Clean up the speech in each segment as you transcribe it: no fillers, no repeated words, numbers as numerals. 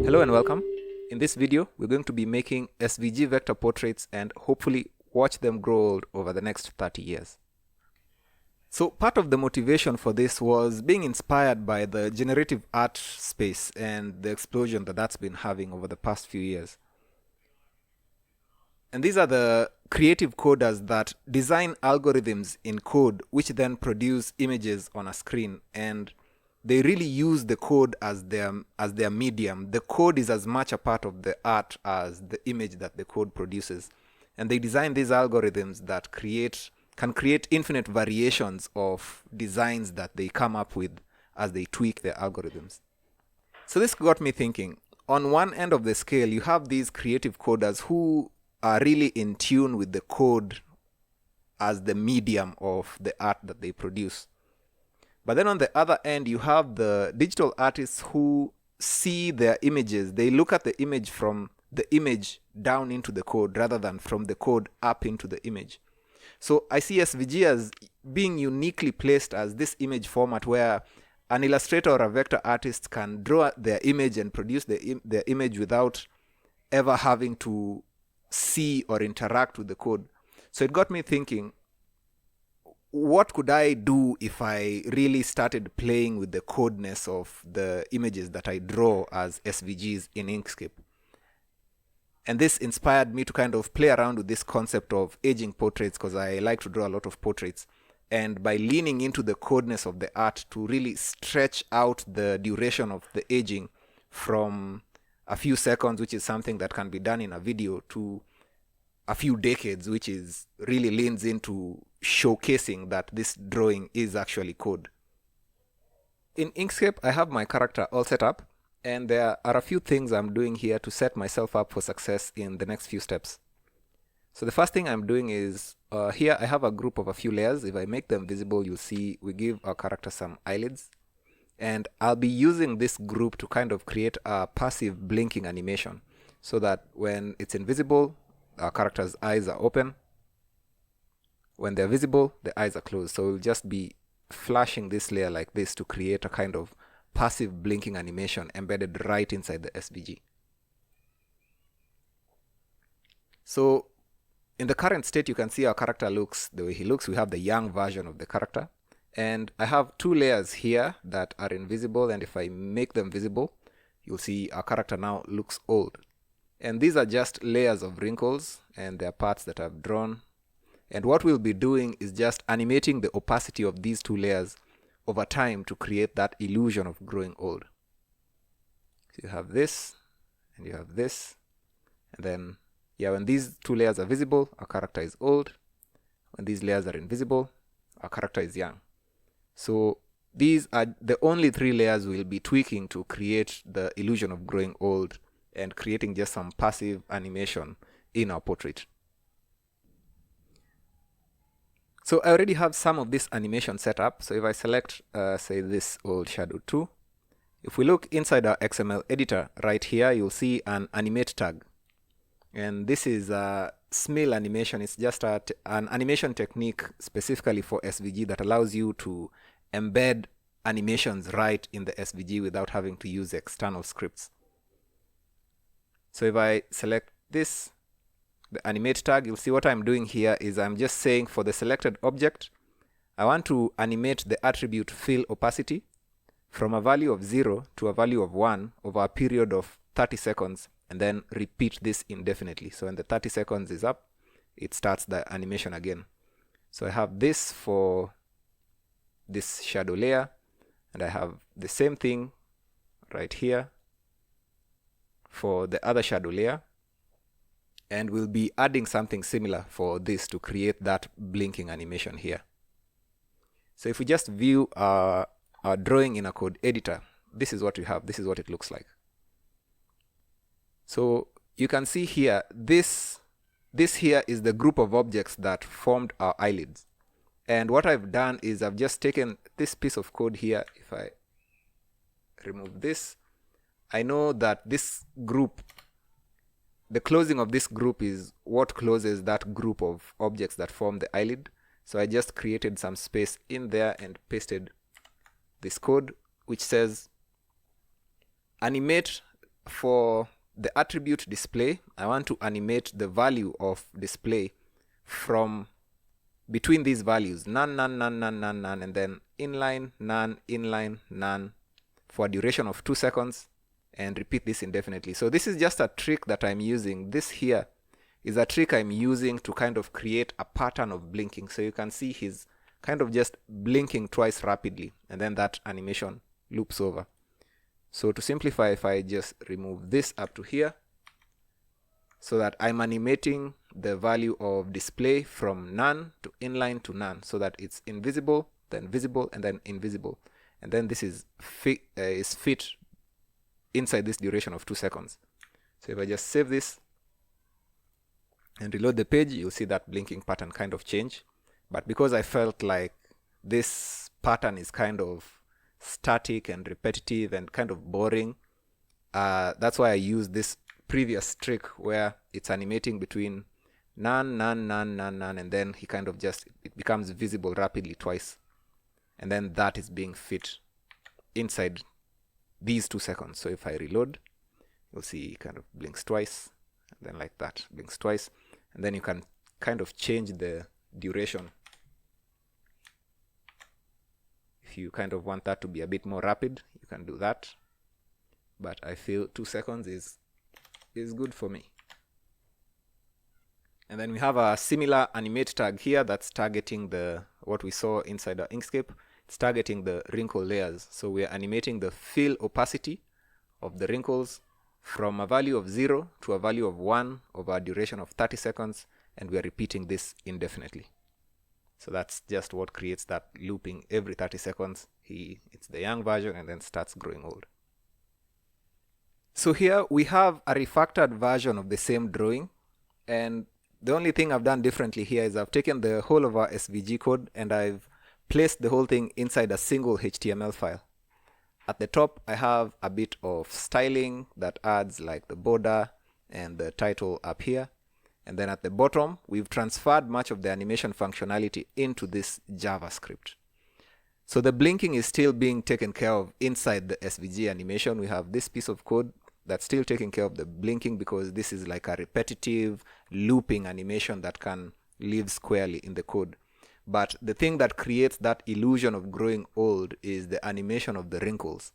Hello and welcome. In this video, we're going to be making SVG vector portraits and hopefully watch them grow old over the next 30 years. So part of the motivation for this was being inspired by the generative art space and the explosion that that's been having over the past few years. And these are the creative coders that design algorithms in code which then produce images on a screen, and they really use the code as their medium. The code is as much a part of the art as the image that the code produces. And they design these algorithms that can create infinite variations of designs that they come up with as they tweak their algorithms. So this got me thinking. On one end of the scale, you have these creative coders who are really in tune with the code as the medium of the art that they produce. But then on the other end, you have the digital artists who see their images. They look at the image from the image down into the code rather than from the code up into the image. So I see SVG as being uniquely placed as this image format where an illustrator or a vector artist can draw their image and produce their image without ever having to see or interact with the code. So it got me thinking, what could I do if I really started playing with the codeness of the images that I draw as SVGs in Inkscape? And this inspired me to kind of play around with this concept of aging portraits, because I like to draw a lot of portraits. And by leaning into the codeness of the art to really stretch out the duration of the aging from a few seconds, which is something that can be done in a video, to a few decades, which is really leans into showcasing that this drawing is actually code. In Inkscape, I have my character all set up, and there are a few things I'm doing here to set myself up for success in the next few steps. So the first thing I'm doing is, here I have a group of a few layers. If I make them visible, you'll see we give our character some eyelids. And I'll be using this group to kind of create a passive blinking animation, so that when it's invisible, our character's eyes are open. When they're visible, the eyes are closed. So we'll just be flashing this layer like this to create a kind of passive blinking animation embedded right inside the SVG. So in the current state, you can see our character looks the way he looks. We have the young version of the character. And I have two layers here that are invisible, and if I make them visible, you'll see our character now looks old. And these are just layers of wrinkles, and they're parts that I've drawn. And what we'll be doing is just animating the opacity of these two layers over time to create that illusion of growing old. So you have this, and you have this, and then, yeah, when these two layers are visible, our character is old. When these layers are invisible, our character is young. So these are the only three layers we'll be tweaking to create the illusion of growing old and creating just some passive animation in our portrait. So I already have some of this animation set up. So if I select, say, this old shadow 2, if we look inside our XML editor right here, you'll see an animate tag. And this is a SMIL animation. It's just an animation technique specifically for SVG that allows you to embed animations right in the SVG without having to use external scripts. So if I select this, the animate tag, you'll see what I'm doing here is I'm just saying for the selected object, I want to animate the attribute fill opacity from a value of 0 to a value of 1 over a period of 30 seconds, and then repeat this indefinitely. So when the 30 seconds is up, it starts the animation again. So I have this for this shadow layer, and I have the same thing right here for the other shadow layer, and we'll be adding something similar for this to create that blinking animation here. So if we just view our drawing in a code editor, this is what we have. This is what it looks like. So you can see here, this here is the group of objects that formed our eyelids. And what I've done is I've just taken this piece of code here. If I remove this, I know that this group, the closing of this group is what closes that group of objects that form the eyelid. So I just created some space in there and pasted this code, which says animate for the attribute display, I want to animate the value of display from between these values, none, none, none, none, none, none, and then inline, none, for a duration of 2 seconds, and repeat this indefinitely. So this is just a trick that I'm using. This here is a trick I'm using to kind of create a pattern of blinking. So you can see he's kind of just blinking twice rapidly, and then that animation loops over. So to simplify, if I just remove this up to here, so that I'm animating the value of display from none to inline to none, so that it's invisible, then visible, and then invisible. And then this is fit inside this duration of 2 seconds. So if I just save this and reload the page, you'll see that blinking pattern kind of change. But because I felt like this pattern is kind of static and repetitive and kind of boring, that's why I use this previous trick where it's animating between none, none, none, none, none, and then he kind of just, it becomes visible rapidly twice. And then that is being fit inside these 2 seconds. So if I reload, you'll see he kind of blinks twice, and then like that, blinks twice. And then you can kind of change the duration. If you kind of want that to be a bit more rapid, you can do that. But I feel 2 seconds is good for me. And then we have a similar animate tag here that's targeting what we saw inside the Inkscape. It's targeting the wrinkle layers. So we're animating the fill opacity of the wrinkles from a value of 0 to a value of 1 over a duration of 30 seconds, and we're repeating this indefinitely. So that's just what creates that looping every 30 seconds. It's the young version and then starts growing old. So here we have a refactored version of the same drawing, and the only thing I've done differently here is I've taken the whole of our SVG code and I've placed the whole thing inside a single HTML file. At the top, I have a bit of styling that adds like the border and the title up here. And then at the bottom, we've transferred much of the animation functionality into this JavaScript. So the blinking is still being taken care of inside the SVG animation. We have this piece of code that's still taking care of the blinking because this is like a repetitive looping animation that can live squarely in the code. But the thing that creates that illusion of growing old is the animation of the wrinkles.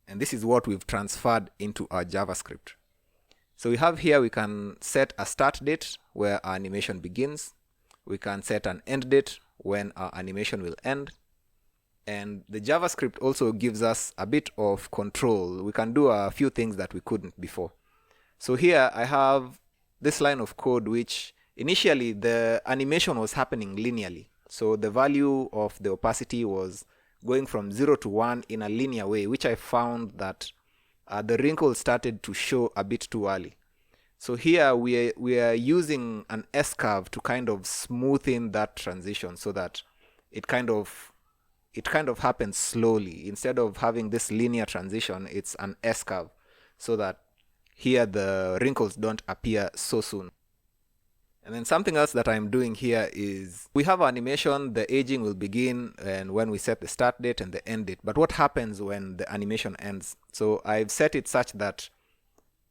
And this is what we've transferred into our JavaScript. So we have here, we can set a start date where our animation begins. We can set an end date when our animation will end. And the JavaScript also gives us a bit of control. We can do a few things that we couldn't before. So here I have this line of code which initially the animation was happening linearly. So the value of the opacity was going from 0 to 1 in a linear way, which I found that the wrinkles started to show a bit too early. So here we are using an S-curve to kind of smooth in that transition so that it kind of happens slowly. Instead of having this linear transition, it's an S-curve so that here the wrinkles don't appear so soon. And then something else that I'm doing here is we have animation, the aging will begin and when we set the start date and the end date. But what happens when the animation ends? So I've set it such that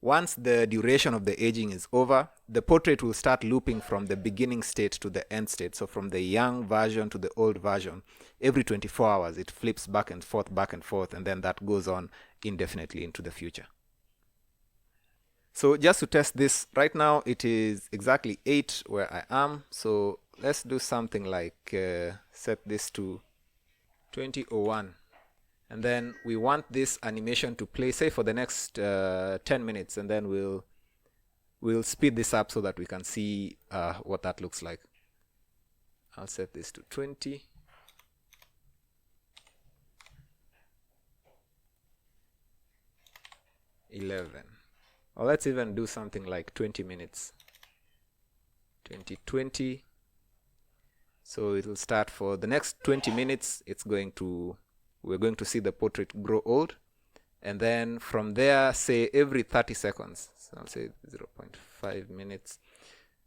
once the duration of the aging is over, the portrait will start looping from the beginning state to the end state. So from the young version to the old version, every 24 hours, it flips back and forth, and then that goes on indefinitely into the future. So just to test this, right now it is exactly 8 where I am. So let's do something like set this to 20:01. And then we want this animation to play, say, for the next 10 minutes. And then we'll speed this up so that we can see what that looks like. I'll set this to 20. Or let's even do something like 20 minutes. 2020. So it will start for the next 20 minutes. We're going to see the portrait grow old. And then from there, say every 30 seconds. So I'll say 0.5 minutes.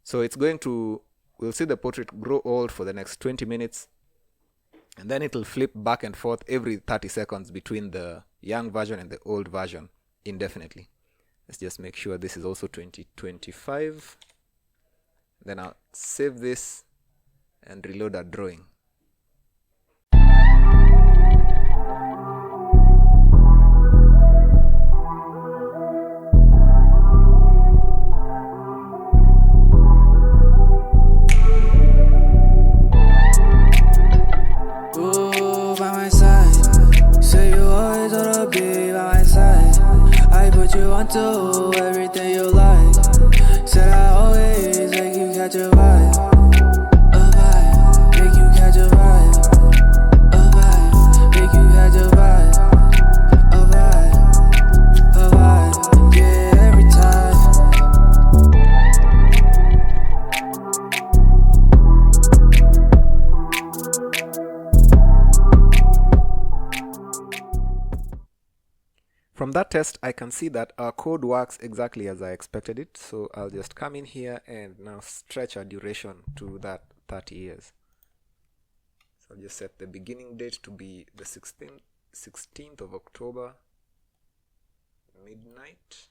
So we'll see the portrait grow old for the next 20 minutes. And then it'll flip back and forth every 30 seconds between the young version and the old version. indefinitely. Let's just make sure this is also 2025. Then I'll save this and reload our drawing. Ooh, by my side. Say you always wanna be by my side. I put you onto everything you like. Said I always make you catch a vibe. A vibe, make you catch a vibe. A vibe, make you catch a vibe. A vibe, yeah, every time. From that test, I can see that our code works exactly as I expected it. So I'll just come in here and now stretch our duration to that 30 years. So I'll just set the beginning date to be the 16th of October, midnight.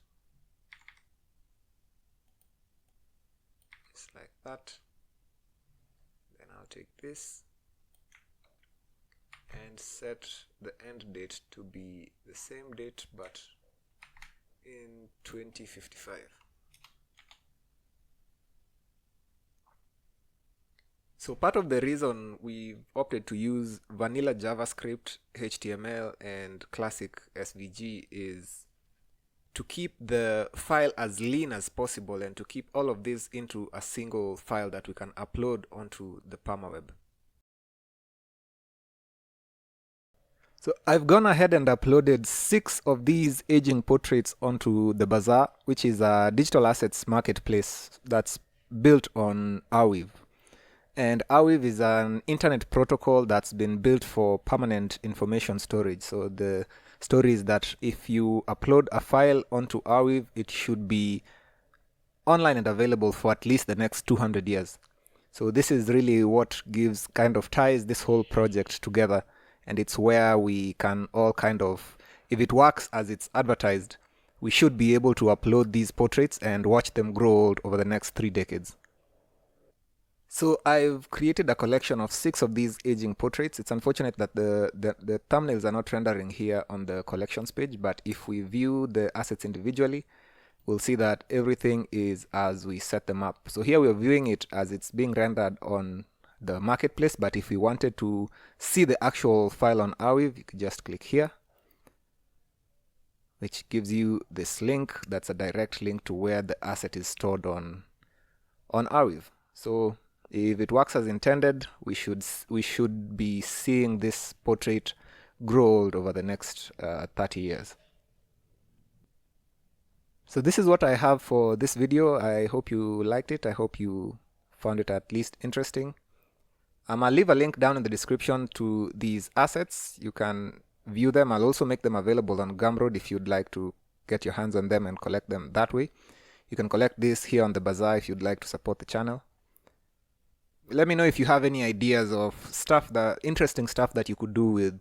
Just like that. Then I'll take this and set the end date to be the same date but in 2055. So part of the reason we opted to use vanilla JavaScript, HTML, and classic SVG is to keep the file as lean as possible and to keep all of this into a single file that we can upload onto the permaweb. So I've gone ahead and uploaded 6 of these aging portraits onto the Bazaar, which is a digital assets marketplace that's built on Arweave. And Arweave is an internet protocol that's been built for permanent information storage. So the story is that if you upload a file onto Arweave, it should be online and available for at least the next 200 years. So this is really what ties this whole project together. And it's where we can all if it works as it's advertised, we should be able to upload these portraits and watch them grow old over the next 3 decades. So I've created a collection of 6 of these aging portraits. It's unfortunate that the thumbnails are not rendering here on the collections page, but if we view the assets individually, we'll see that everything is as we set them up. So here we're viewing it as it's being rendered on the marketplace, but if we wanted to see the actual file on Arweave, you could just click here, which gives you this link. That's a direct link to where the asset is stored on Arweave. So if it works as intended, we should be seeing this portrait grow old over the next 30 years. So this is what I have for this video. I hope you liked it. I hope you found it at least interesting. I'll leave a link down in the description to these assets. You can view them. I'll also make them available on Gumroad if you'd like to get your hands on them and collect them that way. You can collect this here on the Bazaar if you'd like to support the channel. Let me know if you have any ideas of interesting stuff that you could do with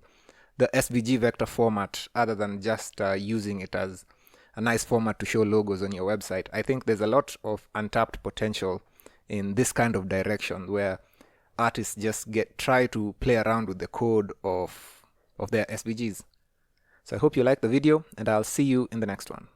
the SVG vector format other than just using it as a nice format to show logos on your website. I think there's a lot of untapped potential in this kind of direction where artists just try to play around with the code of their SVGs. So I hope you liked the video, and I'll see you in the next one.